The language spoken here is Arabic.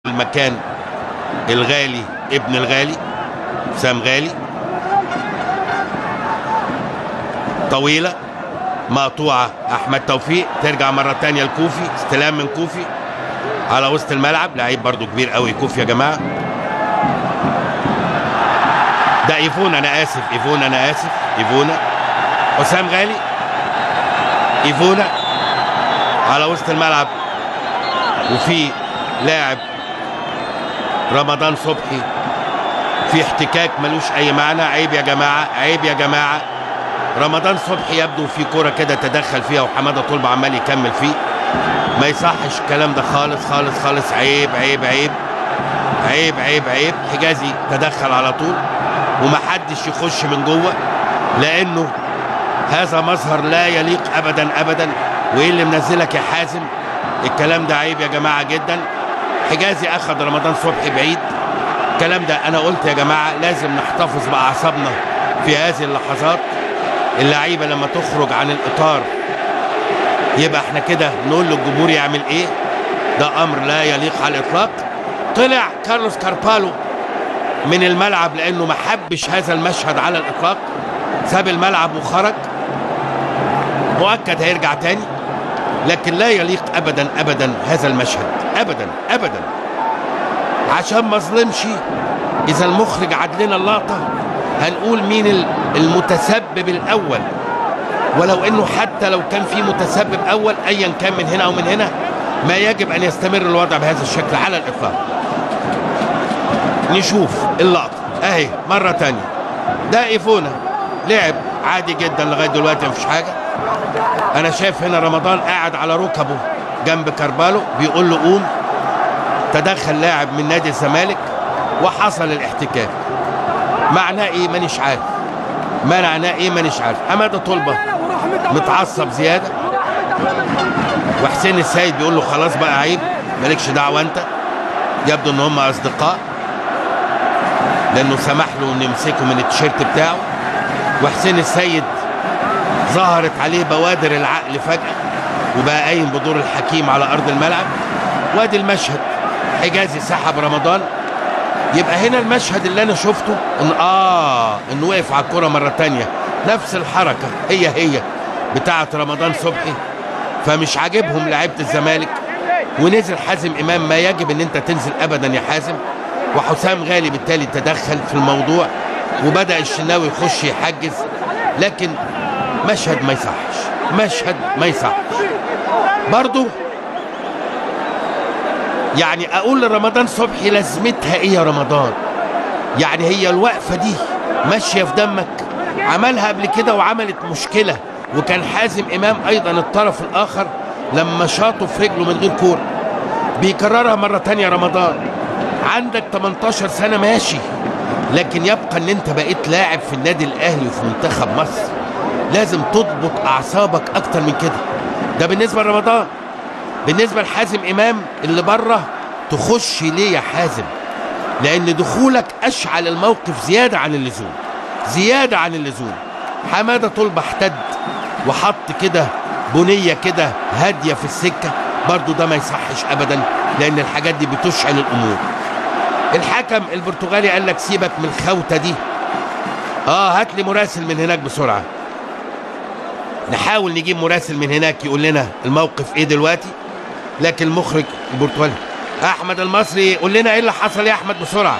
المكان الغالي ابن الغالي سام غالي، طويلة مقطوعة أحمد توفيق، ترجع مرة تانية لكوفي، استلام من كوفي على وسط الملعب، لعيب برضو كبير قوي كوفي يا جماعة. ده ايفونا، أنا آسف ايفونا، أنا آسف ايفونا، حسام غالي، ايفونا على وسط الملعب، وفي لاعب رمضان صبحي في احتكاك ملوش اي معنى. عيب يا جماعه، عيب يا جماعه. رمضان صبحي يبدو في كوره كده تدخل فيها وحماده طلبه عمال يكمل فيه، ما يصحش الكلام ده خالص خالص خالص. عيب عيب عيب عيب عيب عيب. حجازي تدخل على طول ومحدش يخش من جوه، لانه هذا مظهر لا يليق ابدا ابدا. وايه اللي منزلك يا حازم؟ الكلام ده عيب يا جماعه جدا. حجازي اخذ رمضان صبحي بعيد. الكلام ده انا قلت يا جماعه لازم نحتفظ باعصابنا في هذه اللحظات. اللعيبه لما تخرج عن الاطار يبقى احنا كده نقول للجمهور يعمل ايه. ده امر لا يليق على الاطلاق. طلع كارلوس كاربالو من الملعب لانه ما حبش هذا المشهد على الاطلاق، ساب الملعب وخرج. مؤكد هيرجع تاني، لكن لا يليق ابدا ابدا هذا المشهد ابدا ابدا. عشان ما اظلمش، اذا المخرج عدلنا اللقطه هنقول مين المتسبب الاول، ولو انه حتى لو كان في متسبب اول ايا كان من هنا او من هنا، ما يجب ان يستمر الوضع بهذا الشكل على الاطلاق. نشوف اللقطه اهي مره تانيه. ده ايفونا لعب عادي جدا لغايه دلوقتي مفيش حاجه. انا شايف هنا رمضان قاعد على ركبه جنب كاربالو بيقول له قوم. تدخل لاعب من نادي الزمالك وحصل الاحتكاك. معناه ايه مانيش عارف، معناه ايه مانيش عارف. حماده طلبه متعصب زياده، وحسين السيد بيقول له خلاص بقى عيب مالكش دعوه انت. يبدو ان هم اصدقاء لانه سمح له انه يمسكه من التيشيرت بتاعه. وحسين السيد ظهرت عليه بوادر العقل فجأة وبقى قايم بدور الحكيم على أرض الملعب. وادي المشهد، حجازي سحب رمضان. يبقى هنا المشهد اللي أنا شفته إنه وقف على الكرة مرة تانية، نفس الحركة هي بتاعة رمضان صبحي. فمش عاجبهم لعيبة الزمالك، ونزل حازم إمام. ما يجب إن أنت تنزل أبدا يا حازم. وحسام غالي بالتالي تدخل في الموضوع، وبدأ الشناوي يخش يحجز. لكن مشهد ما يصحش، مشهد ما يصحش برضو. يعني اقول لرمضان صبحي لازمتها ايه يا رمضان؟ يعني هي الوقفه دي ماشيه في دمك؟ عملها قبل كده وعملت مشكله، وكان حازم امام ايضا الطرف الاخر لما شاطه في رجله من غير كوره. بيكررها مره تانيه رمضان. عندك 18 سنه ماشي، لكن يبقى ان انت بقيت لاعب في النادي الاهلي وفي منتخب مصر، لازم تضبط اعصابك اكتر من كده. ده بالنسبه لرمضان. بالنسبه لحازم امام اللي بره، تخش ليه يا حازم؟ لان دخولك اشعل الموقف زياده عن اللزوم، زياده عن اللزوم. حماده طلبه احتد وحط كده بنيه كده هاديه في السكه، برضو ده ما يصحش ابدا، لان الحاجات دي بتشعل الامور. الحكم البرتغالي قال لك سيبك من الخوته دي. هات لي مراسل من هناك بسرعه، نحاول نجيب مراسل من هناك يقول لنا الموقف ايه دلوقتي. لكن المخرج البرتغالي احمد المصري قول لنا ايه اللي حصل يا احمد بسرعه.